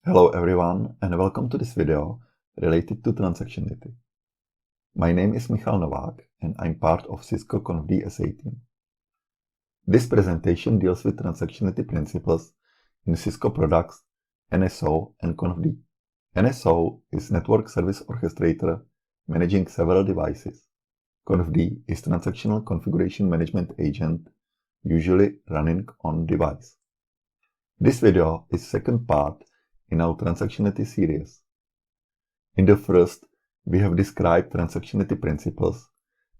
Hello everyone and welcome to this video related to transactionality. My name is Michal Novák and I'm part of Cisco ConfD SA team. This presentation deals with transactionality principles in Cisco products NSO and ConfD. NSO is Network Service Orchestrator managing several devices. ConfD is Transactional Configuration Management Agent, usually running on device. This video is second part in our transactionality series. In the first, we have described transactionality principles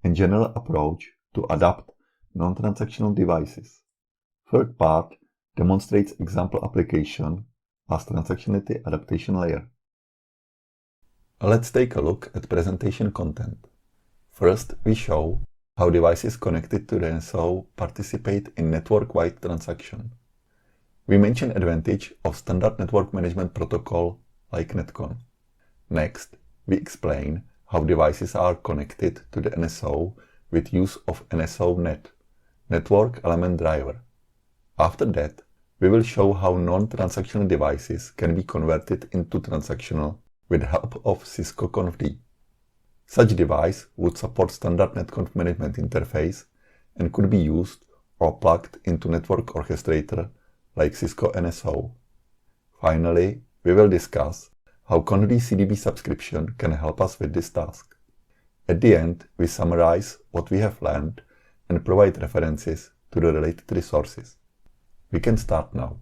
and general approach to adapt non-transactional devices. Third part demonstrates example application as transactionality adaptation layer. Let's take a look at presentation content. First, we show how devices connected to the NSO participate in network-wide transaction. We mention advantage of standard network management protocol like netcon. Next, we explain how devices are connected to the NSO with use of NSO NED, Network Element Driver. After that, we will show how non-transactional devices can be converted into transactional with help of Cisco ConfD. Such device would support standard netconf management interface and could be used or plugged into network orchestrator like Cisco NSO. Finally, we will discuss how ConfD CDB subscription can help us with this task. At the end, we summarize what we have learned and provide references to the related resources. We can start now.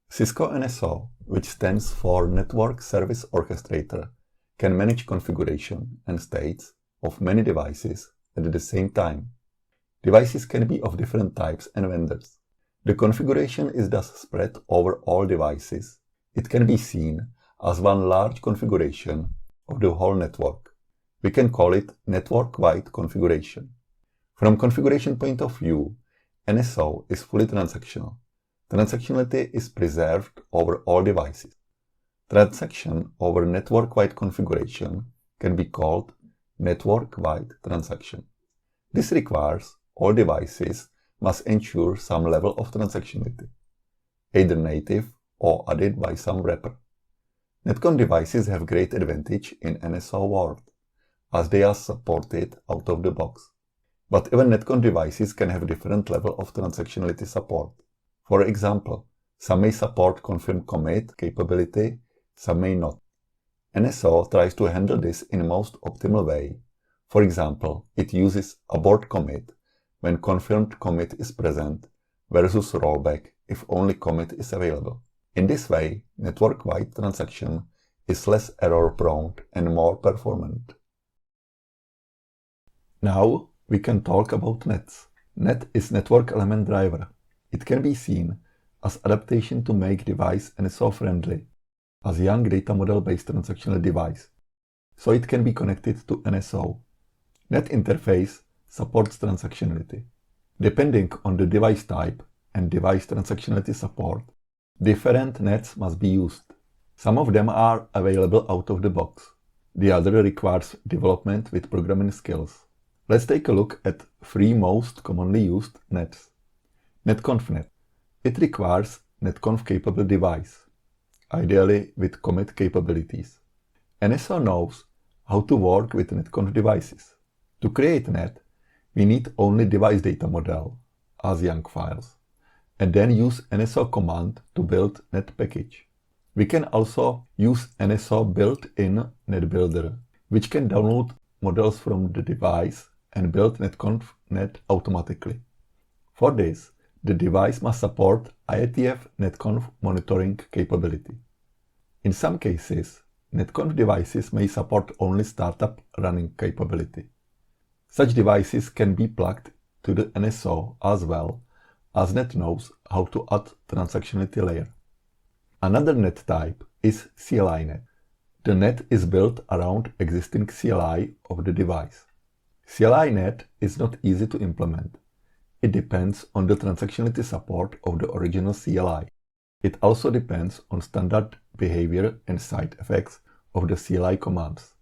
Cisco NSO, which stands for Network Service Orchestrator, can manage configuration and states of many devices at the same time. Devices can be of different types and vendors. The configuration is thus spread over all devices. It can be seen as one large configuration of the whole network. We can call it network-wide configuration. From configuration point of view, NSO is fully transactional. Transactionality is preserved over all devices. Transaction over network-wide configuration can be called network-wide transaction. This requires all devices must ensure some level of transactionality, either native or added by some wrapper. Netcon devices have great advantage in NSO world, as they are supported out of the box. But even Netcon devices can have different level of transactionality support. For example, some may support confirm commit capability, some may not. NSO tries to handle this in most optimal way. For example, it uses abort commit when confirmed commit is present versus rollback if only commit is available. In this way, network-wide transaction is less error-prone and more performant. Now we can talk about NEDs. NED is Network Element Driver. It can be seen as adaptation to make device NSO-friendly, as young data model-based transactional device, so it can be connected to NSO. NED interface supports transactionality. Depending on the device type and device transactionality support, different NEDs must be used. Some of them are available out of the box. The other requires development with programming skills. Let's take a look at three most commonly used NEDs. NetConf NED. It requires netconf capable device, ideally with commit capabilities. NSO knows how to work with netconf devices. To create NED, we need only device data model as YANG files, and then use NSO command to build NED package. We can also use NSO built-in NED builder, which can download models from the device and build netconf NED automatically. For this, the device must support IETF netconf monitoring capability. In some cases, netconf devices may support only startup running capability. Such devices can be plugged to the NSO as well, as NED knows how to add transactionality layer. Another NED type is CLI NED. The NED is built around existing CLI of the device. CLI NED is not easy to implement. It depends on the transactionality support of the original CLI. It also depends on standard behavior and side effects of the CLI commands.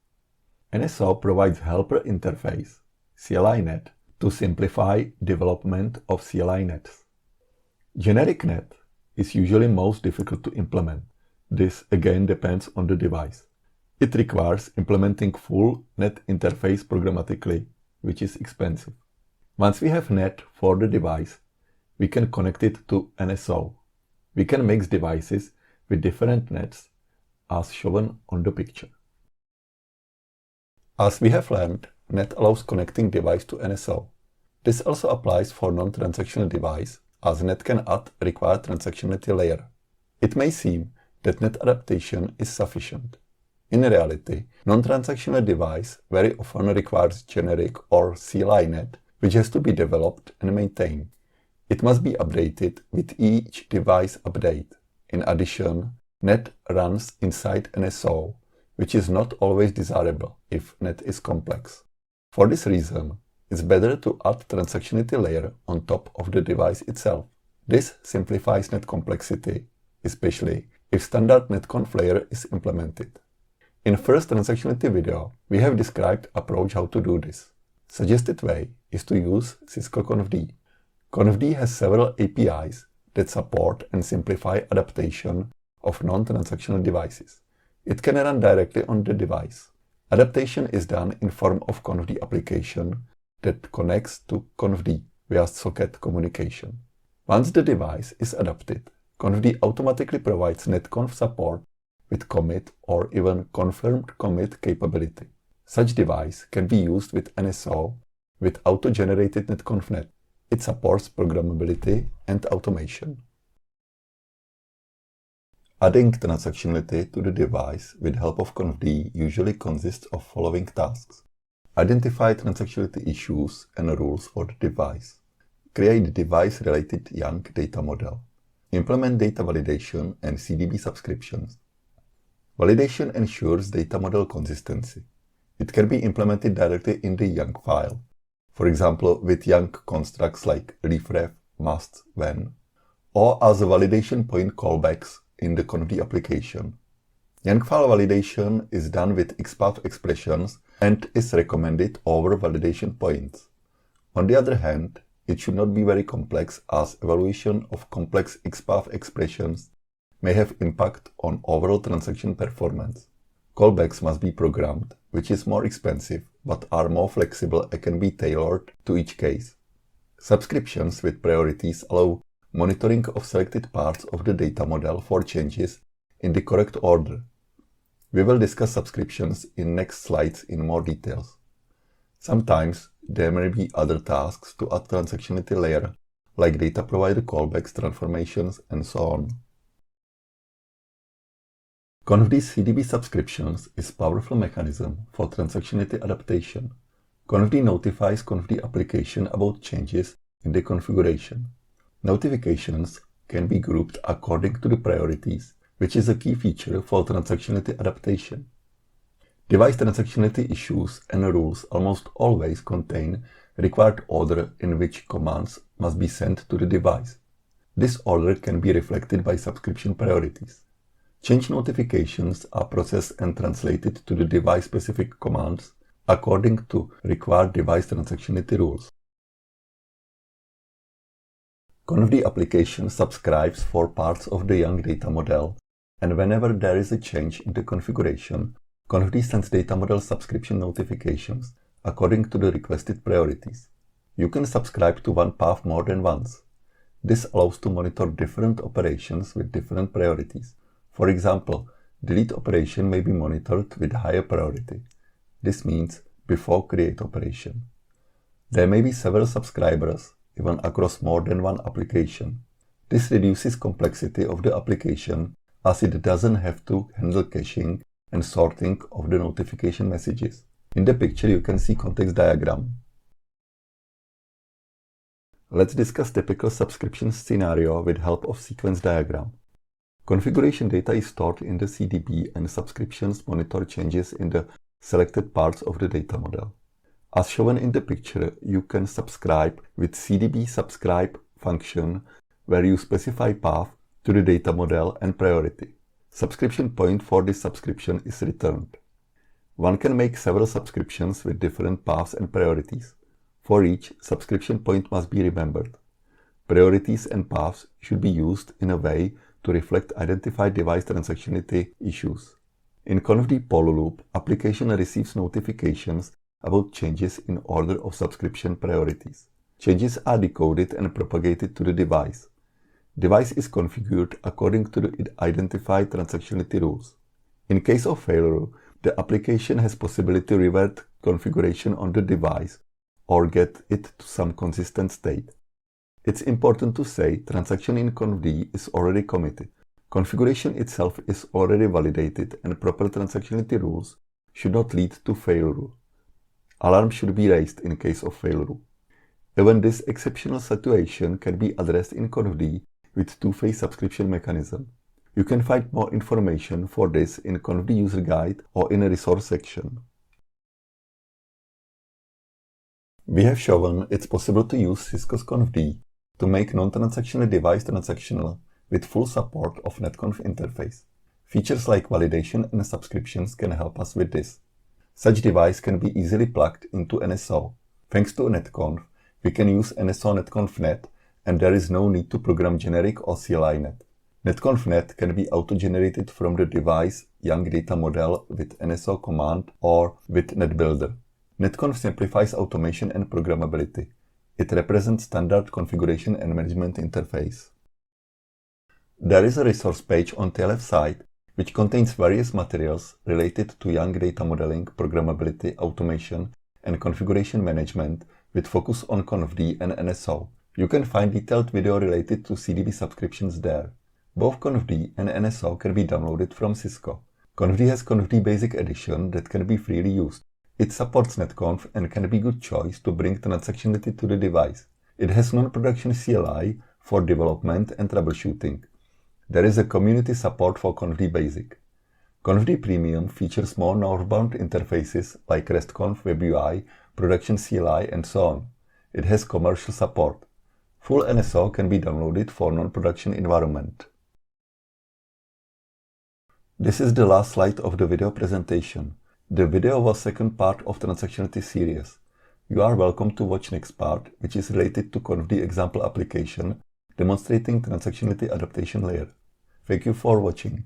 NSO provides helper interface, CLI NED, to simplify development of CLI NEDs. Generic NED is usually most difficult to implement. This again depends on the device. It requires implementing full NED interface programmatically, which is expensive. Once we have NED for the device, we can connect it to NSO. We can mix devices with different NEDs as shown on the picture. As we have learned, NED allows connecting device to NSO. This also applies for non-transactional device, as NED can add required transactionality layer. It may seem that NED adaptation is sufficient. In reality, non-transactional device very often requires generic or CLI NED, which has to be developed and maintained. It must be updated with each device update. In addition, NED runs inside NSO, which is not always desirable if NED is complex. For this reason, it's better to add transactionality layer on top of the device itself. This simplifies NED complexity, especially if standard NetConf layer is implemented. In first transactionality video, we have described approach how to do this. Suggested way is to use Cisco ConfD. ConfD has several APIs that support and simplify adaptation of non-transactional devices. It can run directly on the device. Adaptation is done in form of ConfD application that connects to ConfD via socket communication. Once the device is adapted, ConfD automatically provides NetConf support with commit or even confirmed commit capability. Such device can be used with NSO with auto-generated NetConf NED. It supports programmability and automation. Adding transactionality to the device with help of ConfD usually consists of following tasks. Identify transactionality issues and rules for the device. Create device-related young data model. Implement data validation and CDB subscriptions. Validation ensures data model consistency. It can be implemented directly in the young file, for example with young constructs like refref, must, when, or as a validation point callbacks in the ConfD application. Young file validation is done with XPath expressions and is recommended over validation points. On the other hand, it should not be very complex, as evaluation of complex XPath expressions may have impact on overall transaction performance. Callbacks must be programmed, which is more expensive, but are more flexible and can be tailored to each case. Subscriptions with priorities allow monitoring of selected parts of the data model for changes in the correct order. We will discuss subscriptions in next slides in more details. Sometimes there may be other tasks to add transactionality layer, like data provider callbacks, transformations, and so on. ConfD CDB Subscriptions is a powerful mechanism for transactionality adaptation. ConfD notifies ConfD application about changes in the configuration. Notifications can be grouped according to the priorities, which is a key feature for transactionality adaptation. Device transactionality issues and rules almost always contain required order in which commands must be sent to the device. This order can be reflected by subscription priorities. Change notifications are processed and translated to the device-specific commands according to required device transactionality rules. ConfD application subscribes for parts of the young data model, and whenever there is a change in the configuration, ConfD sends data model subscription notifications according to the requested priorities. You can subscribe to one path more than once. This allows to monitor different operations with different priorities. For example, delete operation may be monitored with higher priority. This means before create operation. There may be several subscribers, even across more than one application. This reduces complexity of the application, as it doesn't have to handle caching and sorting of the notification messages. In the picture you can see context diagram. Let's discuss typical subscription scenario with help of sequence diagram. Configuration data is stored in the CDB and subscriptions monitor changes in the selected parts of the data model. As shown in the picture, you can subscribe with CDB subscribe function where you specify path to the data model and priority. Subscription point for this subscription is returned. One can make several subscriptions with different paths and priorities. For each, subscription point must be remembered. Priorities and paths should be used in a way to reflect identified device transactionality issues. In ConfD poll loop, application receives notifications about changes in order of subscription priorities. Changes are decoded and propagated to the device. Device is configured according to the identified transactionality rules. In case of failure, the application has possibility to revert configuration on the device or get it to some consistent state. It's important to say transaction in ConfD is already committed. Configuration itself is already validated and proper transactionality rules should not lead to failure. Alarm should be raised in case of failure. Even this exceptional situation can be addressed in ConfD with two-phase subscription mechanism. You can find more information for this in ConfD user guide or in a resource section. We have shown it's possible to use Cisco's ConfD to make non-transactional device transactional with full support of netconf interface. Features like validation and subscriptions can help us with this. Such device can be easily plugged into NSO. Thanks to netconf, we can use NSO netconf NED, and there is no need to program generic or CLI NED. Netconf NED can be auto-generated from the device Young Data Model with NSO command or with NED Builder. Netconf simplifies automation and programmability. It represents standard configuration and management interface. There is a resource page on the left side which contains various materials related to Young Data Modeling, programmability, automation, and configuration management with focus on ConfD and NSO. You can find detailed video related to CDB subscriptions there. Both ConfD and NSO can be downloaded from Cisco. ConfD has ConfD Basic Edition that can be freely used. It supports netconf and can be a good choice to bring transactionality to the device. It has non-production CLI for development and troubleshooting. There is a community support for ConfD Basic. ConfD Premium features more northbound interfaces like RESTconf, WebUI, production CLI, and so on. It has commercial support. Full NSO can be downloaded for non-production environment. This is the last slide of the video presentation. The video was second part of Transactionality series. You are welcome to watch next part, which is related to ConfD example application, demonstrating transactionality adaptation layer. Thank you for watching.